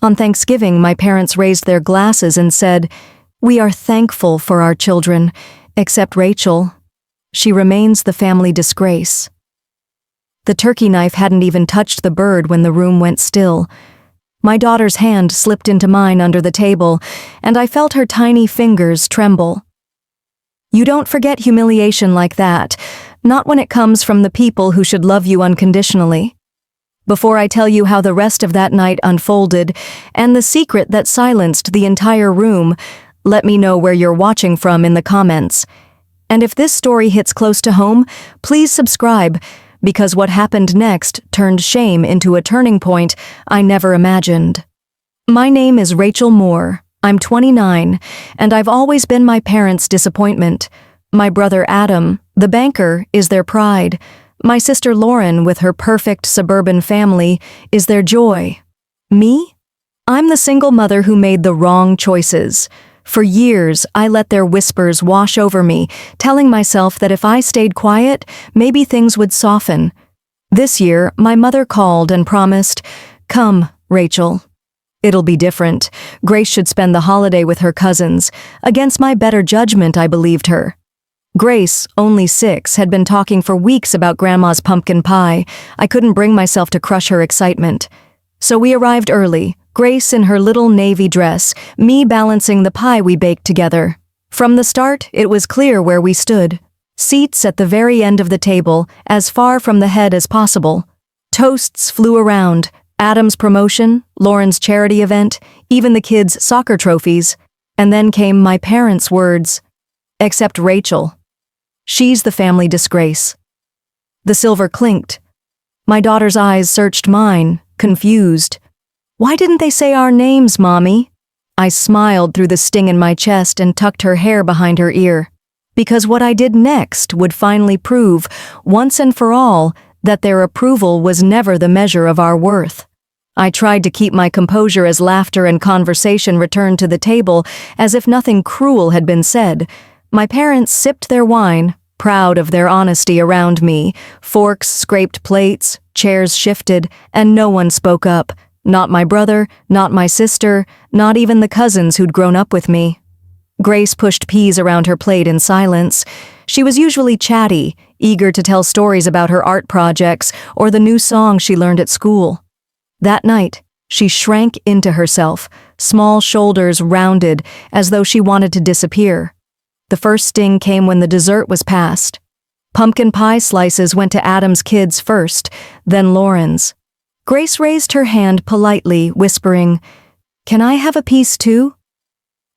On Thanksgiving, my parents raised their glasses and said, "We are thankful for our children, except Rachel. She remains the family disgrace." The turkey knife hadn't even touched the bird when the room went still. My daughter's hand slipped into mine under the table, and I felt her tiny fingers tremble. You don't forget humiliation like that, not when it comes from the people who should love you unconditionally. Before I tell you how the rest of that night unfolded, and the secret that silenced the entire room, let me know where you're watching from in the comments. And if this story hits close to home, please subscribe, because what happened next turned shame into a turning point I never imagined. My name is Rachel Moore. I'm 29, and I've always been my parents' disappointment. My brother Adam, the banker, is their pride. My sister Lauren, with her perfect suburban family, is their joy. Me? I'm the single mother who made the wrong choices. For years, I let their whispers wash over me, telling myself that if I stayed quiet, maybe things would soften. This year, my mother called and promised, "Come, Rachel. It'll be different. Grace should spend the holiday with her cousins." Against my better judgment, I believed her. Grace, only 6, had been talking for weeks about Grandma's pumpkin pie. I couldn't bring myself to crush her excitement. So we arrived early, Grace in her little navy dress, me balancing the pie we baked together. From the start, it was clear where we stood. Seats at the very end of the table, as far from the head as possible. Toasts flew around. Adam's promotion, Lauren's charity event, even the kids' soccer trophies. And then came my parents' words. Except Rachel. She's the family disgrace. The silver clinked. My daughter's eyes searched mine, confused. "Why didn't they say our names, Mommy?" I smiled through the sting in my chest and tucked her hair behind her ear. Because what I did next would finally prove, once and for all, that their approval was never the measure of our worth. I tried to keep my composure as laughter and conversation returned to the table, as if nothing cruel had been said. My parents sipped their wine, proud of their honesty around me. Forks scraped plates, chairs shifted, and no one spoke up. Not my brother, not my sister, not even the cousins who'd grown up with me. Grace pushed peas around her plate in silence. She was usually chatty, eager to tell stories about her art projects or the new song she learned at school. That night, she shrank into herself, small shoulders rounded, as though she wanted to disappear. The first sting came when the dessert was passed. Pumpkin pie slices went to Adam's kids first, then Lauren's. Grace raised her hand politely, whispering, "Can I have a piece too?"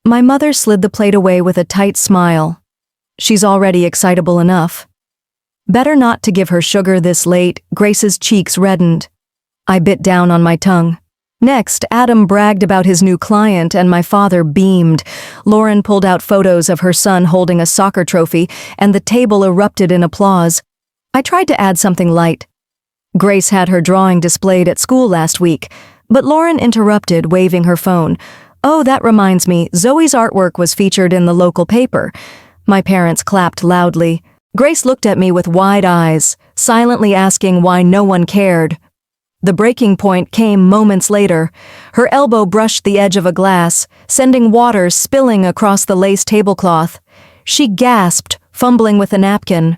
My mother slid the plate away with a tight smile. She's already excitable enough. Better not to give her sugar this late. Grace's cheeks reddened. I bit down on my tongue. Next, Adam bragged about his new client and my father beamed. Lauren pulled out photos of her son holding a soccer trophy, and the table erupted in applause. I tried to add something light. Grace had her drawing displayed at school last week, but Lauren interrupted, waving her phone. "Oh, that reminds me, Zoe's artwork was featured in the local paper." My parents clapped loudly. Grace looked at me with wide eyes, silently asking why no one cared. The breaking point came moments later. Her elbow brushed the edge of a glass, sending water spilling across the lace tablecloth. She gasped, fumbling with a napkin.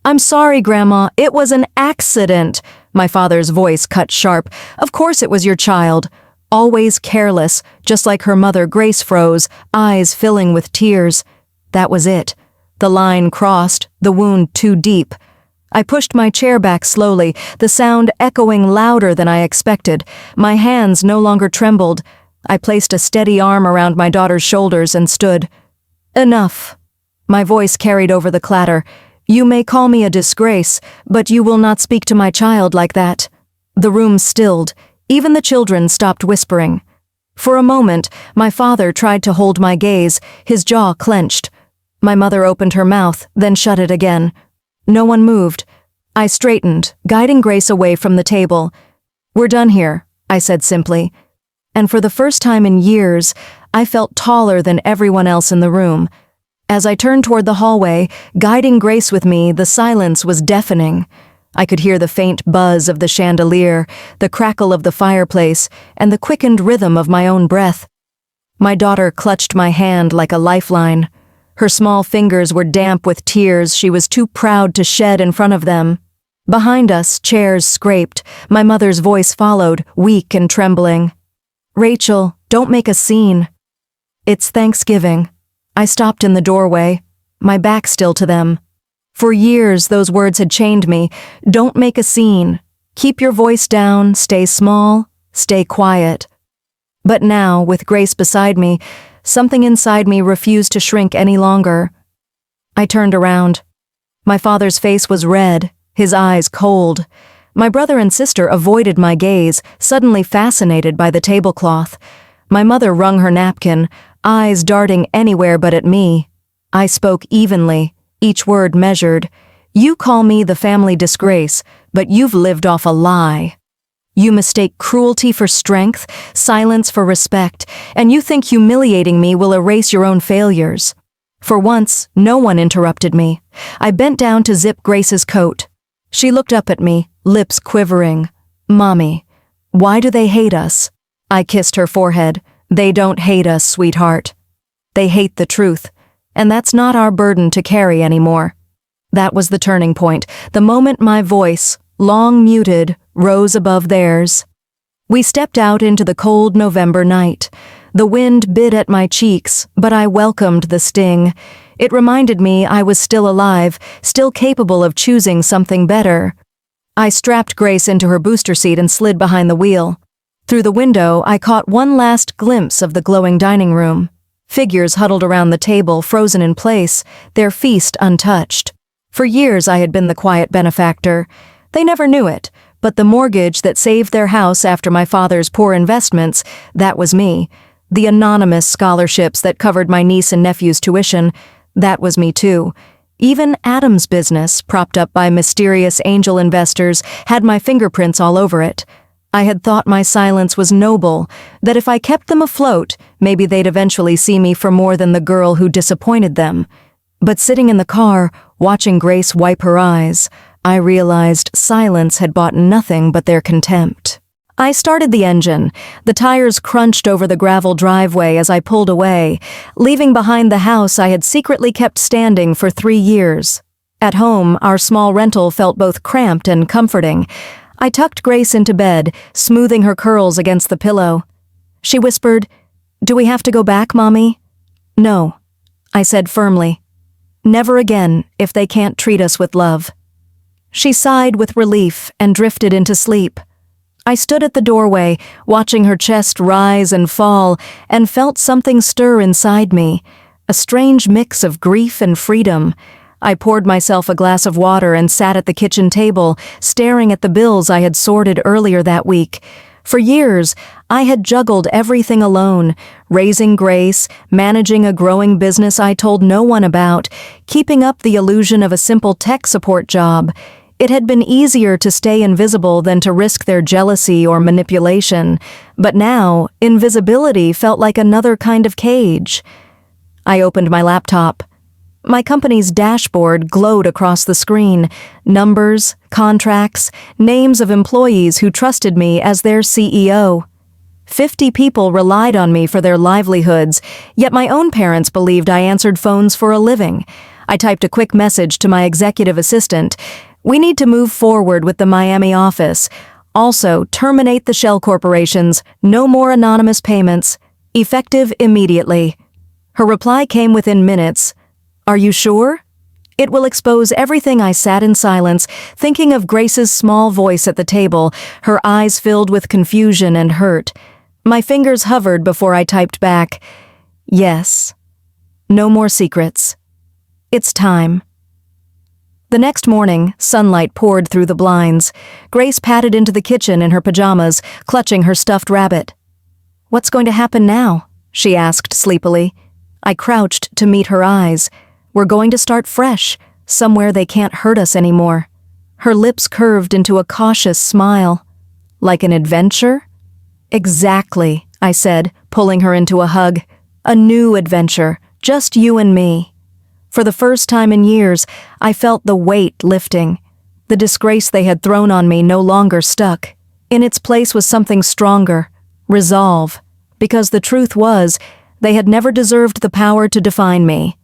"I'm sorry, Grandma, it was an accident." My father's voice cut sharp. "Of course it was your child." Always careless, just like her mother. Grace froze, eyes filling with tears. That was it. The line crossed, the wound too deep. I pushed my chair back slowly, the sound echoing louder than I expected. My hands no longer trembled. I placed a steady arm around my daughter's shoulders and stood. "Enough." My voice carried over the clatter. "You may call me a disgrace, but you will not speak to my child like that." The room stilled. Even the children stopped whispering. For a moment, my father tried to hold my gaze, his jaw clenched. My mother opened her mouth, then shut it again. No one moved. I straightened, guiding Grace away from the table. "We're done here," I said simply. And for the first time in years, I felt taller than everyone else in the room. As I turned toward the hallway, guiding Grace with me, the silence was deafening. I could hear the faint buzz of the chandelier, the crackle of the fireplace, and the quickened rhythm of my own breath. My daughter clutched my hand like a lifeline. Her small fingers were damp with tears she was too proud to shed in front of them. Behind us, chairs scraped. My mother's voice followed, weak and trembling. "Rachel, don't make a scene." "It's Thanksgiving." I stopped in the doorway, my back still to them. For years, those words had chained me. Don't make a scene. Keep your voice down, stay small, stay quiet. But now, with Grace beside me, something inside me refused to shrink any longer. I turned around. My father's face was red, his eyes cold. My brother and sister avoided my gaze, suddenly fascinated by the tablecloth. My mother wrung her napkin, eyes darting anywhere but at me. I spoke evenly, each word measured. "You call me the family disgrace, but you've lived off a lie. You mistake cruelty for strength, silence for respect, and you think humiliating me will erase your own failures." For once, no one interrupted me. I bent down to zip Grace's coat. She looked up at me, lips quivering. "Mommy, why do they hate us?" I kissed her forehead. "They don't hate us, sweetheart. They hate the truth. And that's not our burden to carry anymore." That was the turning point, the moment my voice, long muted, rose above theirs. We stepped out into the cold November night. The wind bit at my cheeks, but I welcomed the sting. It reminded me I was still alive, still capable of choosing something better. I strapped Grace into her booster seat and slid behind the wheel. Through the window, I caught one last glimpse of the glowing dining room. Figures huddled around the table, frozen in place, their feast untouched. For years I had been the quiet benefactor. They never knew it, but the mortgage that saved their house after my father's poor investments, that was me. The anonymous scholarships that covered my niece and nephew's tuition, that was me too. Even Adam's business, propped up by mysterious angel investors, had my fingerprints all over it. I had thought my silence was noble, that if I kept them afloat, maybe they'd eventually see me for more than the girl who disappointed them. But sitting in the car, watching Grace wipe her eyes, I realized silence had bought nothing but their contempt. I started the engine. The tires crunched over the gravel driveway as I pulled away, leaving behind the house I had secretly kept standing for 3 years. At home, our small rental felt both cramped and comforting. I tucked Grace into bed, smoothing her curls against the pillow. She whispered, "Do we have to go back, Mommy?" "No," I said firmly. "Never again if they can't treat us with love." She sighed with relief and drifted into sleep. I stood at the doorway, watching her chest rise and fall, and felt something stir inside me, a strange mix of grief and freedom. I poured myself a glass of water and sat at the kitchen table, staring at the bills I had sorted earlier that week. For years, I had juggled everything alone, raising Grace, managing a growing business I told no one about, keeping up the illusion of a simple tech support job. It had been easier to stay invisible than to risk their jealousy or manipulation, but now, invisibility felt like another kind of cage. I opened my laptop. My company's dashboard glowed across the screen. Numbers, contracts, names of employees who trusted me as their CEO. 50 people relied on me for their livelihoods, yet my own parents believed I answered phones for a living. I typed a quick message to my executive assistant. "We need to move forward with the Miami office. Also, terminate the shell corporations. No more anonymous payments. Effective immediately." Her reply came within minutes. "Are you sure?" It will expose everything. I sat in silence, thinking of Grace's small voice at the table, her eyes filled with confusion and hurt. My fingers hovered before I typed back, "Yes. No more secrets. It's time." The next morning, sunlight poured through the blinds. Grace padded into the kitchen in her pajamas, clutching her stuffed rabbit. "What's going to happen now?" she asked sleepily. I crouched to meet her eyes. "We're going to start fresh, somewhere they can't hurt us anymore." Her lips curved into a cautious smile. "Like an adventure?" "Exactly," I said, pulling her into a hug. "A new adventure, just you and me." For the first time in years, I felt the weight lifting. The disgrace they had thrown on me no longer stuck. In its place was something stronger, resolve, because the truth was, they had never deserved the power to define me.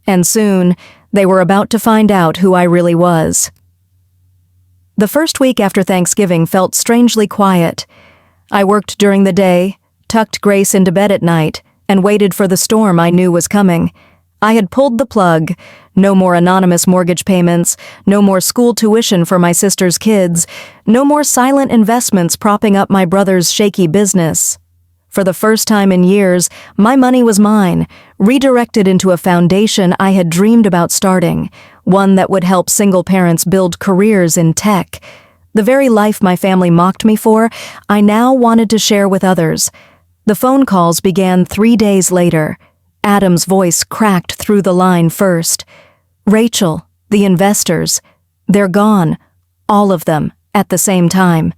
And soon, they were about to find out who I really was. The first week after Thanksgiving felt strangely quiet. I worked during the day, tucked Grace into bed at night, and waited for the storm I knew was coming. I had pulled the plug. No more anonymous mortgage payments, no more school tuition for my sister's kids, no more silent investments propping up my brother's shaky business. For the first time in years, my money was mine, redirected into a foundation I had dreamed about starting, one that would help single parents build careers in tech. The very life my family mocked me for, I now wanted to share with others. The phone calls began 3 days later. Adam's voice cracked through the line first. Rachel, the investors, they're gone, all of them, at the same time.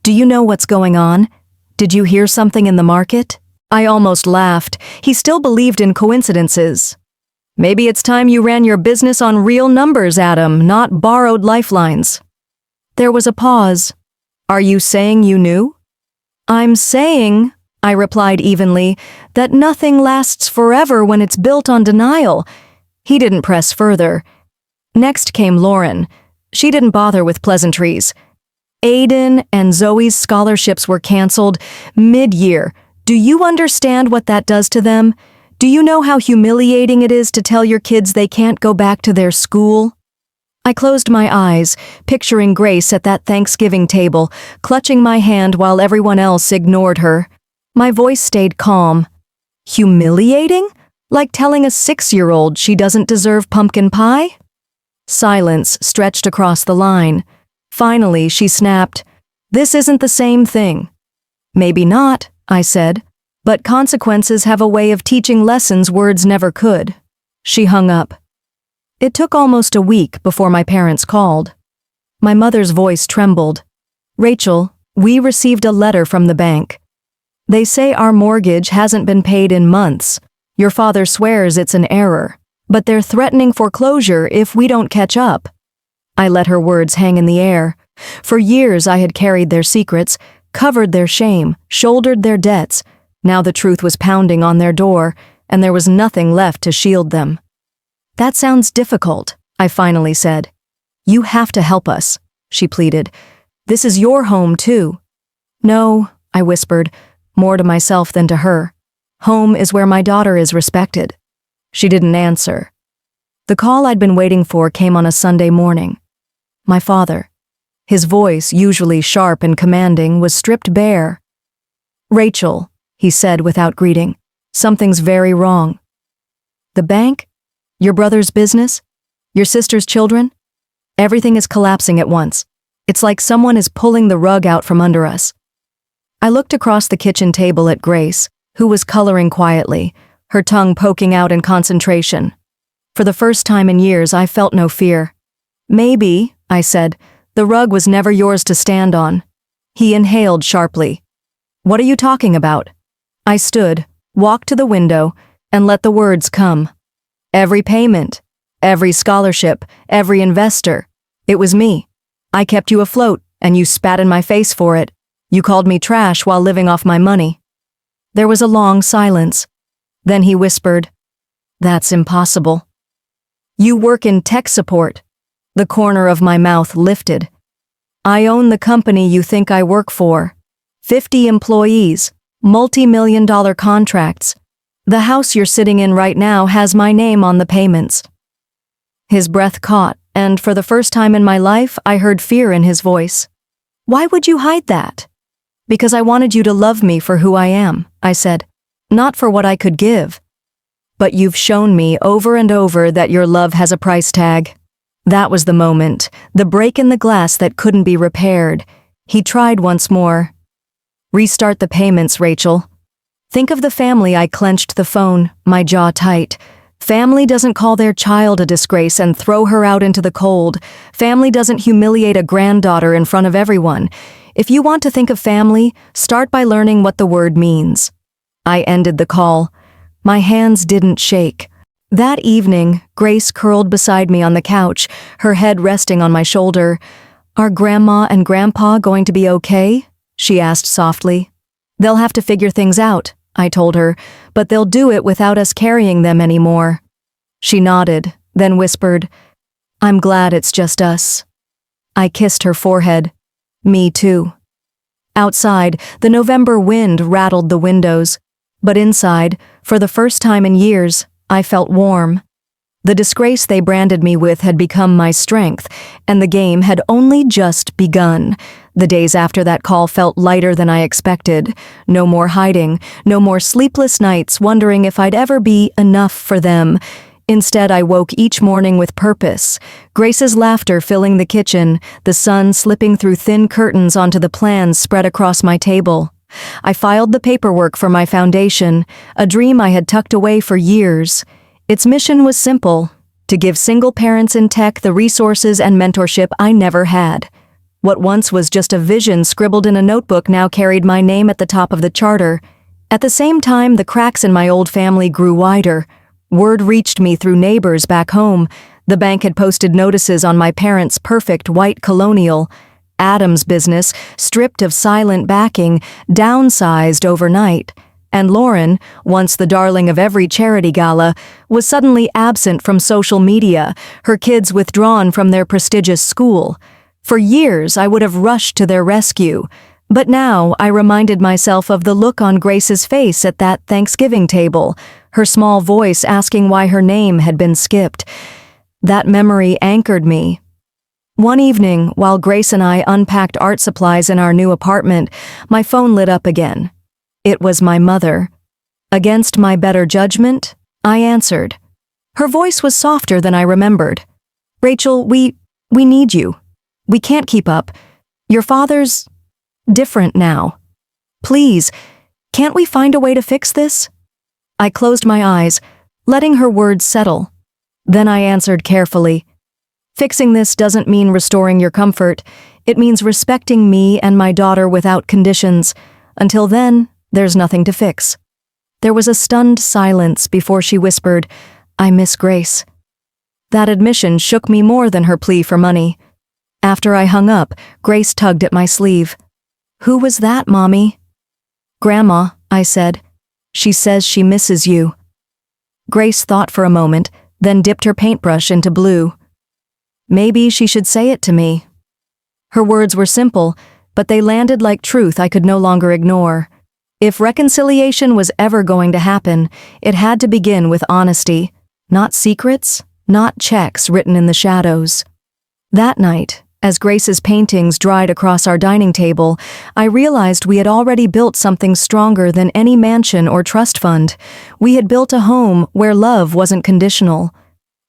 Do you know what's going on? Did you hear something in the market? I almost laughed. He still believed in coincidences. Maybe it's time you ran your business on real numbers, Adam, not borrowed lifelines. There was a pause. Are you saying you knew? I'm saying, I replied evenly, that nothing lasts forever when it's built on denial. He didn't press further. Next came Lauren. She didn't bother with pleasantries. Aiden and Zoe's scholarships were canceled mid-year. Do you understand what that does to them? Do you know how humiliating it is to tell your kids they can't go back to their school? I closed my eyes, picturing Grace at that Thanksgiving table, clutching my hand while everyone else ignored her. My voice stayed calm. Humiliating? Like telling a 6-year-old she doesn't deserve pumpkin pie? Silence stretched across the line. Finally, she snapped, "This isn't the same thing." "Maybe not," I said, "but consequences have a way of teaching lessons words never could." She hung up. It took almost a week before my parents called. My mother's voice trembled. "Rachel, we received a letter from the bank. They say our mortgage hasn't been paid in months. Your father swears it's an error, but they're threatening foreclosure if we don't catch up." I let her words hang in the air. For years I had carried their secrets, covered their shame, shouldered their debts. Now the truth was pounding on their door, and there was nothing left to shield them. "That sounds difficult," I finally said. "You have to help us," she pleaded. "This is your home too." "No," I whispered, more to myself than to her. "Home is where my daughter is respected." She didn't answer. The call I'd been waiting for came on a Sunday morning. My father. His voice, usually sharp and commanding, was stripped bare. "Rachel," he said without greeting, "something's very wrong." "The bank? Your brother's business? Your sister's children? Everything is collapsing at once. It's like someone is pulling the rug out from under us." I looked across the kitchen table at Grace, who was coloring quietly, her tongue poking out in concentration. For the first time in years, I felt no fear. "Maybe," I said, "the rug was never yours to stand on." He inhaled sharply. "What are you talking about?" I stood, walked to the window, and let the words come. "Every payment, every scholarship, every investor. It was me. I kept you afloat, and you spat in my face for it. You called me trash while living off my money." There was a long silence. Then he whispered, "That's impossible." "You work in tech support." The corner of my mouth lifted. "I own the company you think I work for. 50 employees, multi-million-dollar contracts. The house you're sitting in right now has my name on the payments." His breath caught, and for the first time in my life, I heard fear in his voice. "Why would you hide that?" "Because I wanted you to love me for who I am," I said, "not for what I could give. But you've shown me over and over that your love has a price tag." That was the moment, the break in the glass that couldn't be repaired. He tried once more. "Restart the payments, Rachel." Think of the family. I clenched the phone, my jaw tight. Family doesn't call their child a disgrace and throw her out into the cold. Family doesn't humiliate a granddaughter in front of everyone. If you want to think of family, start by learning what the word means. I ended the call. My hands didn't shake. That evening, Grace curled beside me on the couch, her head resting on my shoulder. "Are Grandma and Grandpa going to be okay?" she asked softly. "They'll have to figure things out," I told her, "but they'll do it without us carrying them anymore." She nodded, then whispered, "I'm glad it's just us." I kissed her forehead. "Me too." Outside, the November wind rattled the windows, but inside, for the first time in years, I felt warm. The disgrace they branded me with had become my strength, and the game had only just begun. The days after that call felt lighter than I expected. No more hiding, no more sleepless nights wondering if I'd ever be enough for them. Instead, I woke each morning with purpose. Grace's laughter filling the kitchen, the sun slipping through thin curtains onto the plans spread across my table. I filed the paperwork for my foundation, a dream I had tucked away for years. Its mission was simple: to give single parents in tech the resources and mentorship I never had. What once was just a vision scribbled in a notebook now carried my name at the top of the charter. At the same time, the cracks in my old family grew wider. Word reached me through neighbors back home. The bank had posted notices on my parents' perfect white Colonial. Adam's business, stripped of silent backing, downsized overnight. And Lauren, once the darling of every charity gala, was suddenly absent from social media, her kids withdrawn from their prestigious school. For years, I would have rushed to their rescue. But now, I reminded myself of the look on Grace's face at that Thanksgiving table, her small voice asking why her name had been skipped. That memory anchored me. One evening, while Grace and I unpacked art supplies in our new apartment, my phone lit up again. It was my mother. Against my better judgment, I answered. Her voice was softer than I remembered. "Rachel, we need you. We can't keep up. Your father's different now. Please, can't we find a way to fix this?" I closed my eyes, letting her words settle. Then I answered carefully. "Fixing this doesn't mean restoring your comfort. It means respecting me and my daughter without conditions. Until then, there's nothing to fix." There was a stunned silence before she whispered, "I miss Grace." That admission shook me more than her plea for money. After I hung up, Grace tugged at my sleeve. "Who was that, Mommy?" "Grandma," I said. "She says she misses you." Grace thought for a moment, then dipped her paintbrush into blue. "Maybe she should say it to me." Her words were simple, but they landed like truth I could no longer ignore. If reconciliation was ever going to happen, it had to begin with honesty. Not secrets, not checks written in the shadows. That night, as Grace's paintings dried across our dining table, I realized we had already built something stronger than any mansion or trust fund. We had built a home where love wasn't conditional.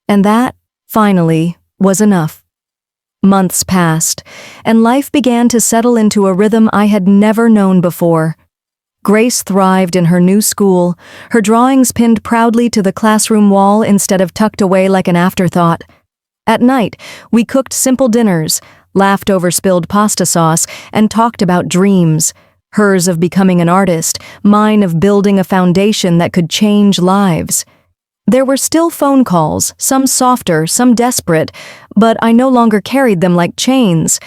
And that, finally, was enough. Months passed, and life began to settle into a rhythm I had never known before. Grace thrived in her new school, her drawings pinned proudly to the classroom wall instead of tucked away like an afterthought. At night, we cooked simple dinners, laughed over spilled pasta sauce, and talked about dreams. Hers of becoming an artist, mine of building a foundation that could change lives. There were still phone calls, some softer, some desperate, but I no longer carried them like chains.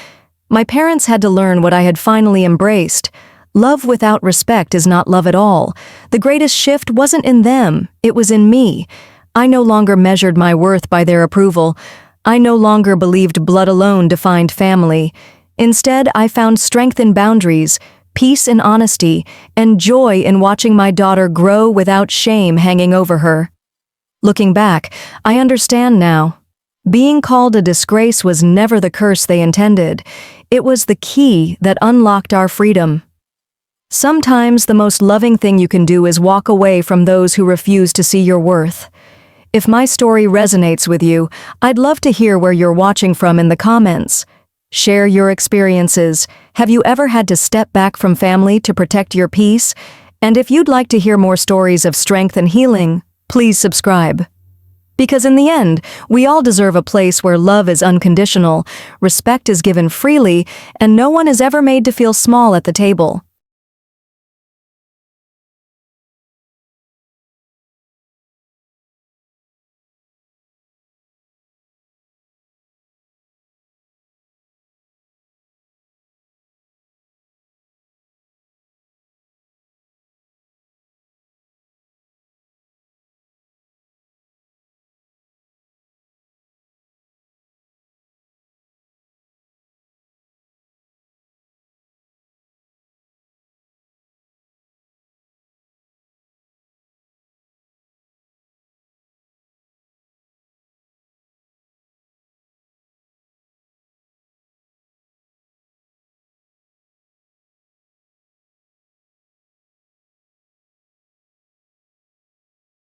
My parents had to learn what I had finally embraced. Love without respect is not love at all. The greatest shift wasn't in them, it was in me. I no longer measured my worth by their approval. I no longer believed blood alone defined family. Instead, I found strength in boundaries, peace in honesty, and joy in watching my daughter grow without shame hanging over her. Looking back, I understand now. Being called a disgrace was never the curse they intended. It was the key that unlocked our freedom. Sometimes the most loving thing you can do is walk away from those who refuse to see your worth. If my story resonates with you, I'd love to hear where you're watching from in the comments. Share your experiences. Have you ever had to step back from family to protect your peace? And if you'd like to hear more stories of strength and healing, please subscribe. Because in the end, we all deserve a place where love is unconditional, respect is given freely, and no one is ever made to feel small at the table.